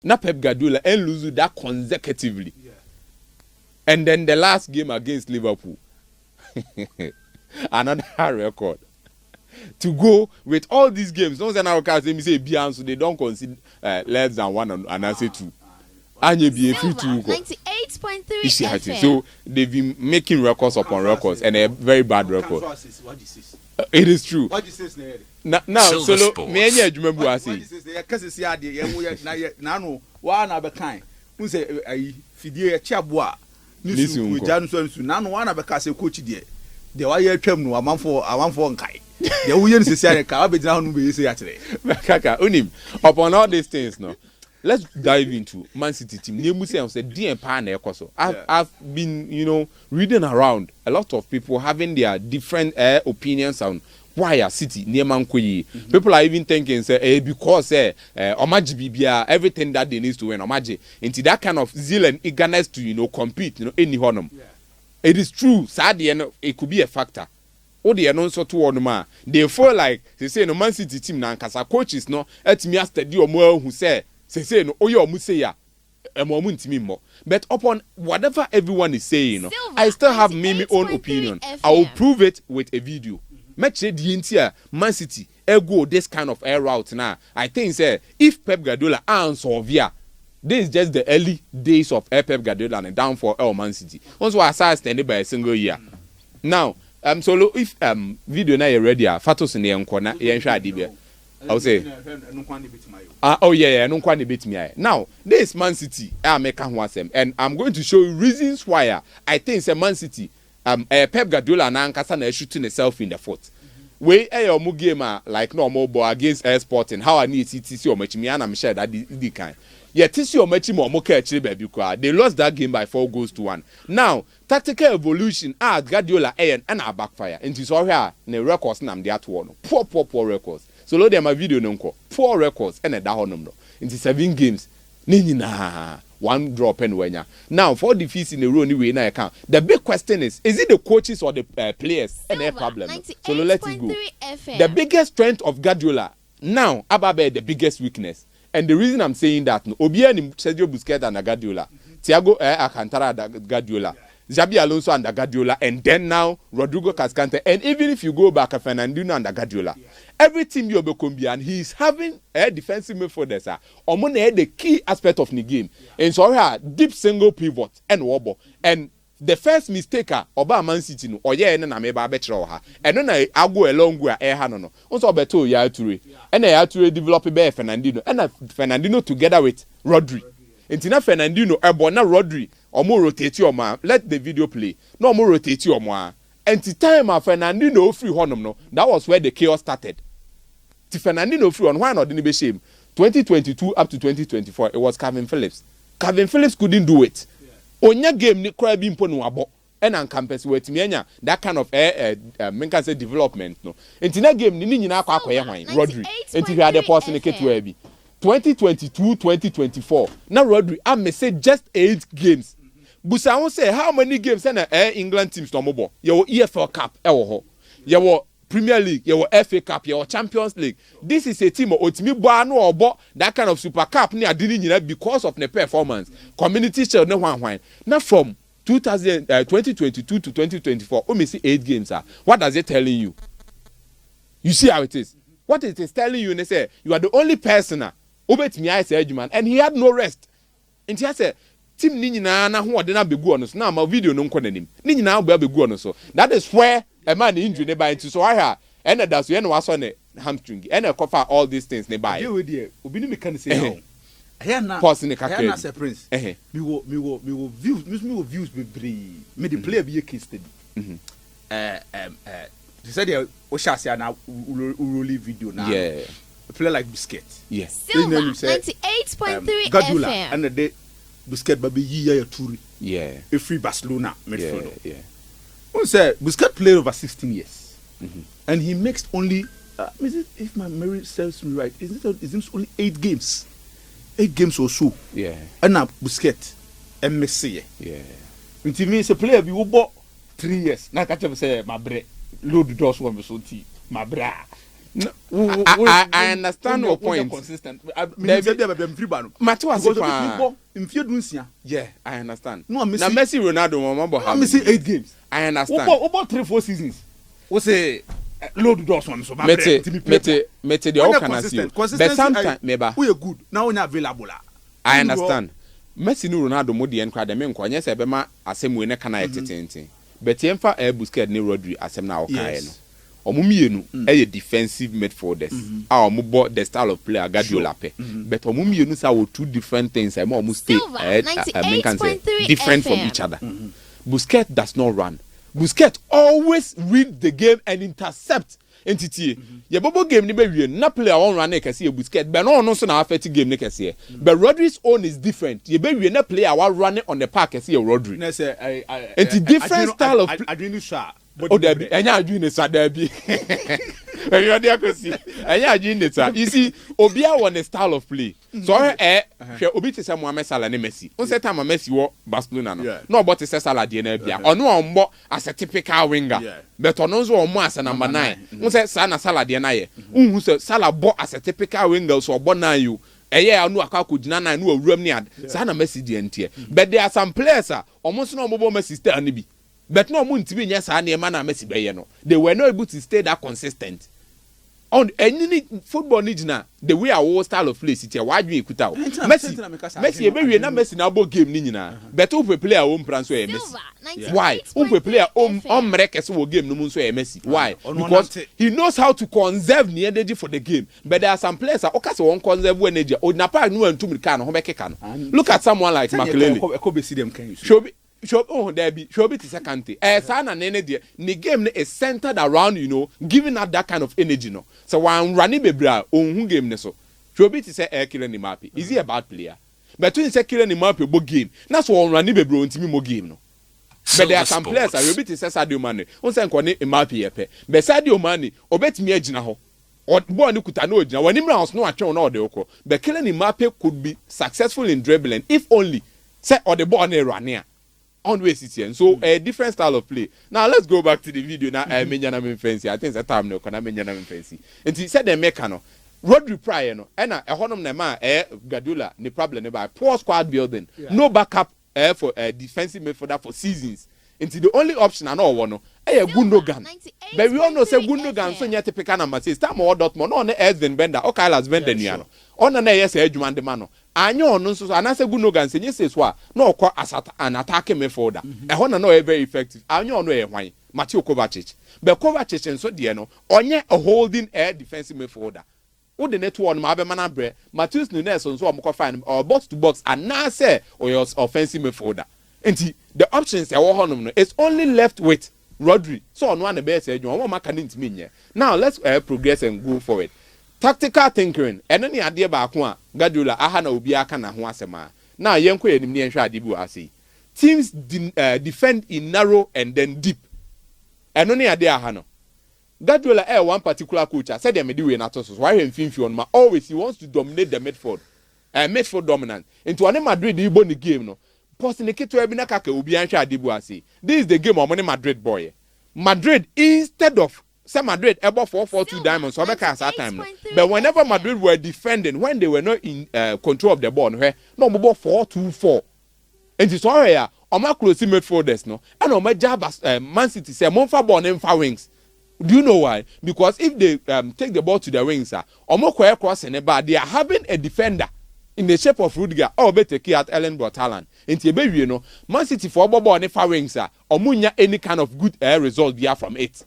Na Pep Guardiola and lose that consecutively. Yeah. And then the last game against Liverpool. Another record. To go with all these games, don't say now say Bian, so they don't consider less than one and I say two. And you be a free two. 98.3 FM. So they've been making records upon records and a very bad record. It is true. What you say? Now, so me and you remember what I say. Because see na no wa na be kan. Who say fidie chiaboa. Nisu Jansu na no wa na be ka say coach there. The wa ye twam no amanfo nkai. The wo ye no sisi anya ka abegina ho no be say akere. Kaka unim upon all these things no. Let's dive into Man City team. Nemu say am say DMP na ekoso. I've been, reading around a lot of people having their different opinions on why are City near Mankoyi. People are even thinking say because Omaji Bibia everything that they need to win Omaji into that kind of zeal and eagerness to compete any honum. Yeah. It is true. Sadly, it could be a factor. Or the announcer to one man. They feel like they say no Man City team now because our coaches no at me study or more who say no oyo museya more. But upon whatever everyone is saying, I still have my own opinion. I will prove it with a video. Match the entire Man City go this kind of air route now. I think say if Pep Guardiola answer via this is just the early days of Pep Guardiola and down for Man City. Also I saw standing by a single year. Now so if video na you ready fatos in the corner I'll say oh yeah no kwani bit me. Now this Man City make and I'm going to show you reasons why I think say Man City Pep Guardiola na ankasa na shooting himself in the foot. We omu game like normal ball against Sporting how I need TTC or match me and I'm sure that the kind. Yeah, TTC or match mo mo catch baby kwa. They lost that game by 4-1. Now, tactical evolution Guardiola and backfire. And so here the records na dey at one. Poor records. So load them my video nko. Poor records and that honum no. Into 7 games. Nina one drop and wenya. Now 4 defeats in a row anyway na account. The big question is it the coaches or the players and their problem? So let it go. The biggest strength of Guardiola now Ababe the biggest weakness. And the reason I'm saying that no Obian Sergio Busquets and Guardiola, Thiago Alcantara and Guardiola, Xabi Alonso and Guardiola, and then now Rodrigo Cascante, and even if you go back to Fernandinho and Guardiola, every team you be and he's having a defensive midfielder, sir. The key aspect of the game. And so deep single pivot and wobble. And the first mistaker Oba Man City no oye na meba betro ha. And then I go along with no. Also beto ya Toure. And ya Toure develop be Fernandinho. And Fernandinho together with Rodri. Intina Fernandinho ebona Rodri omo rotate your man. Let the video play. No more rotate your man. And the time Fernandinho free honum no. That was where the chaos started. The Fernandinho free on why not didn't be shame. 2022 up to 2024 it was Calvin Phillips. Calvin Phillips couldn't do it. Onya game ni kwa bi mpo no abo na campus wetimi anya that kind of men can say development no enti na game ni nyina akwa hwan Rodri enti hwa the person ne ketua bi 2022-2024 na Rodri say just 8 games busa won say how many games na England teams no mobo ye wo EFL Cup wo ho ye wo Premier League, your FA Cup, your Champions League. This is a team otimi bo no obo that kind of Super Cup ni adini nyina because of the performance. Community Shield no hwan. Now from 2022 to 2024, we see 8 games. What does it telling you? You see how it is. What it is telling you, they say you are the only person obetimi I say man, and he had no rest. And he said team ni nyina na ho de na begu ono so na ma video no nko nanim. Ni nyina ba begu ono so. That is where a man injury nearby into so I and that's when was on a hamstring and a cover all these things nearby. You would be mechanic say, I pause in the car, Prince. Me will views be made the player be a case study. They said, Oshasi now really video now. Yeah, a player like Biscuit. Yes, 98.3 Guardiola and the day Biscuit baby year Toure. Yeah, a free Barcelona midfielder. Yeah. Who said Busquets played over 16 years, and he makes only if my memory serves me right, it's only 8 games, 8 games or so. Yeah, and now Busquets and Messi. Yeah, it means a player we bought 3 years. Now I can say my bre load the doors one so tea my bra. No, I understand your point. Consistent. Yeah, I understand. No, now Messi Ronaldo remember how Messi 8 games. I understand. About 3-4 seasons. We say load doors one so mete the all can see. But sometimes maybe we are good. Now we are available. I understand. Messi no Ronaldo mo de enkwa de me nkwa nyese be ma asem we ne kana eteten. But yemfa Busquets ne Rodri asem na o kai no. Omumienu a defensive midfielders. Omubo the style of player Guardiola pe. But omumienu say we two different things. I almost stay different from each other. Busquets does not run. Busquets always read the game and intercept entity. Ye bobo game ni be wie na player won run e kase Busquets. But no so na affect game ni kase. But Rodri's own is different. Ye be wie na player wa run on the park kase Rodri. Na say it's different style of adwini sha. Oh, Debbie, enya adwini sa Debbie. You dey go see. Enya adwini sa. You see, Obia won a style of play. So Obi te say Mohamed Salah ne Messi. On set time Messi wo Barcelona no. No but te say Salah de na bia. Ono ombo as a typical winger. But ono zo ombo as a number 9. On say Salah de na ye. Unhu say Salah bo as a typical winger so obo na you. Eye anu akako gina na no awuram ni ad. Sa na Messi de entie. But there are some players almost no ombo Messi style ni bi. But no moon to be yes, I na Messi Bayano. They were not able to stay that consistent. On any football needs now, the way our style of play, it's a wide view. Messi, every na Messi now game nina. But who play our own plan so Messi? Why? Who play our own records will game no moon so Messi? Why? Because he knows how to conserve the energy for the game. But there are some players that okay, so one conserve energy. Or Napa no and 2 minutes can. Look at someone like Makelele. There be to second thing. Sana nene there. The game is centered around, giving out that kind of energy, no. So when running bebra, who game ne so. Shobi to say killing the map. Is he a bad player? But when say killing the map, bo game. That's why running bebra unti me mo game, no. But there are some players that Shobi to say Sadio Mane. On say nkwane e map yepe. But Sadio Mane, obet me agina ho. Or boy no kuta no agina. When him rounds no atwe no de oko. But killing the map could be successful in dribbling if only say or the ball ne run here. Always it's here. So a different style of play. Now let's go back to the video. Now I think it's a time no can I fancy. And he said the mechano. Rodri prior no. And a honum nema Guardiola the problem about poor squad building. No backup for defensive midfielder for seasons. Until the only option I know one Gundogan. But we all know say Gundogan so nyate peka number 6. Time or Dortmund on the Edwin Bender. Okay, las Bender niano. On the yes Edwin de mano. Anyo no so anase Gundogan say yes so no kwa as an attacking midfielder. E ho na no very effective. Anyo no e hwan. Mateo Kovacic. But Kovacic so de no onye a holding air defensive midfielder. Wo the net one ma be mana bre. Mateus Nunes so omko fine or box to box and na say or your offensive midfielder. And the options it's only left with Rodri. So on one the best now let's progress and go forward. Tactical thinking. And any idea ba ko Guardiola aha na obi aka na ho asema. Now yenko enim ne nhwa ade bu ase. Teams defend in narrow and then deep. And any idea aha no. Guardiola one particular coach said them the way na to so why him finfi on ma always he wants to dominate the midfield. Midfield dominant. Into an Madrid the the game no. This is the game of Madrid boy. Madrid instead of say Madrid about 4-4-2 diamonds so make us that time. But whenever Madrid were defending, when they were not in control of the ball, no about 4-2-4. And it's all here. Oma close midfielders no. And Oma Jabba Man City say Monfa ball and far wings. Do you know why? Because if they take the ball to the wings, Oma cross and they are having a defender in the shape of Rudiger or better key at Ellen Haaland. Into baby, Man City for ball and far wings or munya any kind of good result via from it.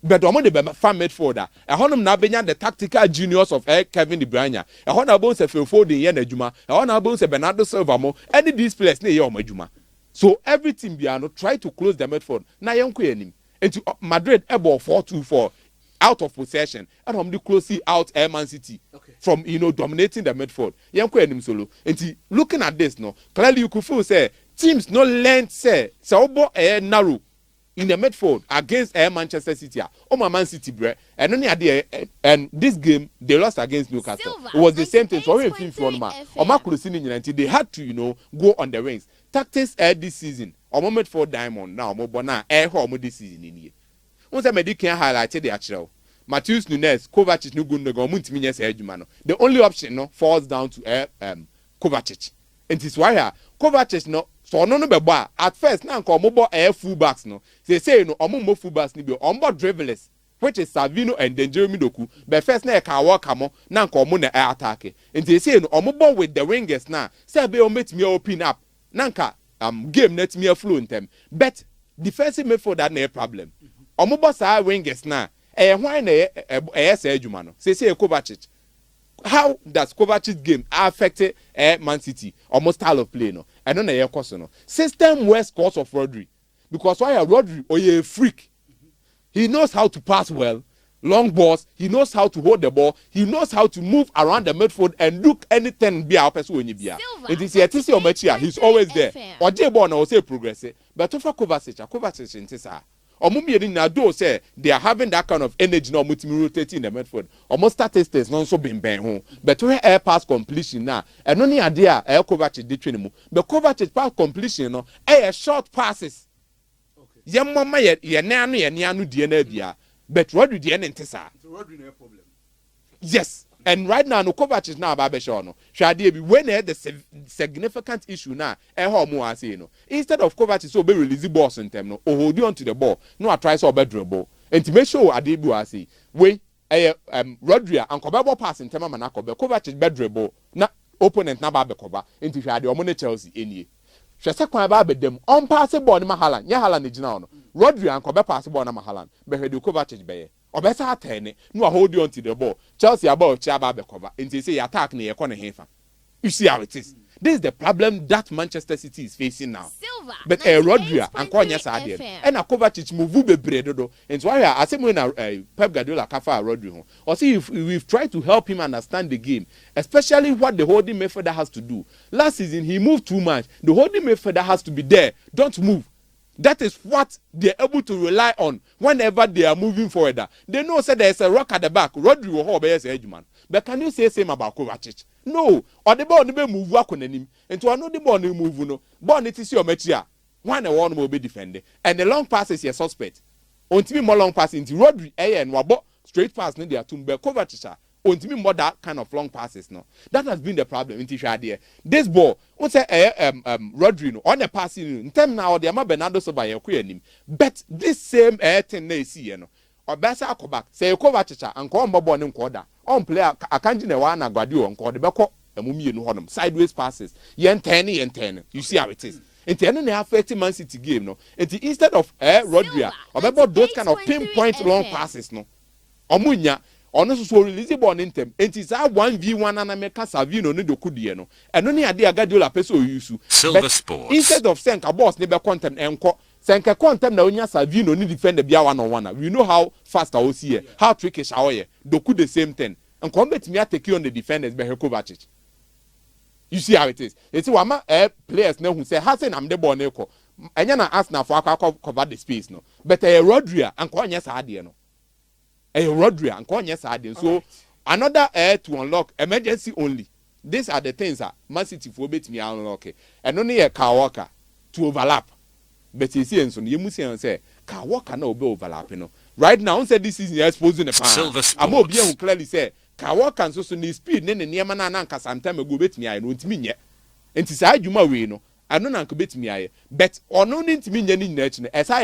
But omo the fan midfielder. A honum na benya the tactical genius of Kevin De Bruyne. A honor bones a Phil Foden yen ejuma. A honor bones a Bernardo Silva mo. Any these players ne ye omo ejuma. So everything biano try to close the midfield. Na yenko yenim. Into Madrid ebo 4-2-4 out of possession and home the closely out Man City from dominating the midfield. Yenko yenim solo. Into looking at this no, clearly you could feel say teams no learn say obo narrow in the midfield against Manchester City. Man City bre. And only and this game they lost against Newcastle. It was the same thing. So we they had to go on the wings. Tactics this season. Moment for Diamond now. This season in here. Once I can highlight the actual Matheus Nunes, Kovacic no good no go muntimi nya say adwuma no. The only option no falls down to Kovacic. And it is why Kovacic no so no beba at first na nka omobo full backs no. Say no omo full backs ni bi ombo dribblers which is Savino and then Jeremy Doku. But first na ka work amo na nka omo na attack. And they say no omobo with the wingers na say be ometimi open up. Na nka game net me flow in them. But defensive midfield that no problem. Omobo sa wingers na why na say adwuma no. Say Kovacic. How does Kovacic's game affect Man City almost style of play no? I don't know your course no. System west course of Rodri because why Rodri a freak. He knows how to pass well, long balls. He knows how to hold the ball. He knows how to move around the midfield and look anything be our person when you be. It is here to see he's always there. Or J ball now say progress. But for Kovacic in Tessa. Omumie na do say they are having that kind of energy now multi rotating in the midfield. Almost statistics non so ben ho. But we air pass completion now. And only idea air Kovacic dey train mu. But Kovacic pass completion no air short passes. Okay. Ye mama ye neanu die na bia. But Rodri die na ntesa. So Rodri no problem. Yes. And right now, no Kovacic now about Beshono. Shadi be when the significant issue now, more say no. Instead of Kovacic so be release the ball in them no, or hold on to the ball. No, I try so be dribble. And to make sure Adebu I say, we Rodri and Kobabo pass in tema manako be Kovacic be dribble. Na opponent na ba be cover. Into Shadi or money Chelsea any. Shasa kwa ba be them on pass ball ni Mahalan. Ya Halan is now no. Rodri and Kobe pass ball na Mahalan. Be hedu Kovacic be. Obesa atene no hold on to the ball. Chelsea about Chaba be cover. And they say attack near corner hefa. You see how it is. This is the problem that Manchester City is facing now. Silver, but Rodri and Konya Sadia and a Kovacic move be bredo. And so I say when Pep Guardiola kafa Rodri. Or see if we've tried to help him understand the game, especially what the holding midfielder has to do. Last season he moved too much. The holding midfielder has to be there. Don't move. That is what they're able to rely on whenever they are moving forward. They know say there's a rock at the back. Rodri will hold as edge man. But can you say same about Kovacic? No. Or the ball never move work on him. And to another ball no move no. Ball it is your match. One and one will be defended. And the long passes your suspect. Until more long pass into Rodri and Wabo straight pass no there to Kovacic. Until more that kind of long passes no. That has been the problem in Tisha. This ball, what's Rodri no on the passing in term now the Ama Bernardo Silva him. But this same thing they see no. Or Bessa go back say Kovacic and call Bobo and quarter. On player I can't na Guardiola on call the beko emumi no honum sideways passes. Yen 10. You see how it is. Into any affecting Man City game no. Instead of Rodri or about those kind of pinpoint long passes no. Omunya ono so release ball in them. It is a 1v1 and America Savino no dokudie no. And only idea Guardiola peso use. Silver Sports. Instead of saying a boss never content enko senka content na onya Savino ni defend the bia 1-on-1. We know how fast I see here. How tricky shawoye. Doku the same thing. And come bet me take you on the defenders be Kovacic. You see how it is. It's wama players now who say Hassan am the ball neko. Enya na ask na for cover the space no. But Rodri and konya saade no. Rodri and konya saade. So another to unlock emergency only. These are the things that Man City for bet me unlock. And only a car walker to overlap. But you see and so you must say car walker no be overlapping no. Right now say this season you're exposing the Silver Sports. I'm who clearly say ka work and so need speed ne niema na anka sometime go betimi aye no ntimi nye enti sa adwuma we no ano na anka betimi aye but ono ne ntimi nye ni nyina chi no esa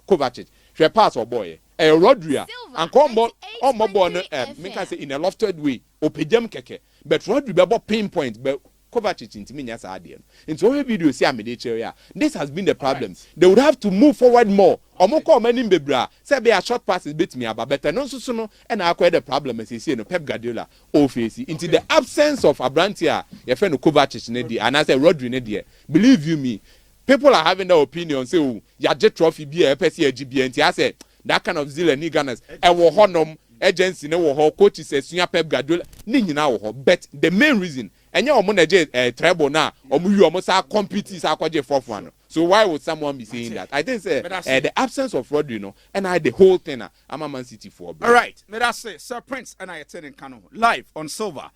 Kovacic hwe pass or boy Rodri and come on ball no make I say in a lofted way opejam keke but Rodri be ball pinpoint but Kovacic ntimi nya sa ade no enti o video see amede chere this has been the problem. Right. They would have to move forward more. Omoko many bebra say be a short passes betimi aba better no so no and akwa the problem as you see no Pep Guardiola o face into the absence of Abrantia your friend Kovacic ne di and I say Rodri ne di believe you me people are having their opinion say oh ya jet trophy be a person GBNT I say that kind of zeal and eagerness e wo honom agency ne wo ho coach say suya Pep Guardiola ni nyina wo ho but the main reason enye omo na je treble na omo wi omo sa compete sa kwaje fourth one. So why would someone be saying that? I think the absence of Rodri no and I the whole thing I'm a Man City for. All right, let us say Sir Prince and I attending Kano live on Silver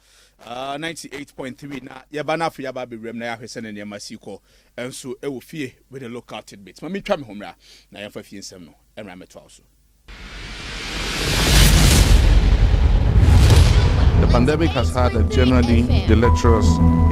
98.3 na yabana for yaba be rem na ya hwese ne masiko and so e wo fie with the local tidbits. Mami twa me homra na ya fa fie nsem no enra meto also. pandemic has had a generally deleterious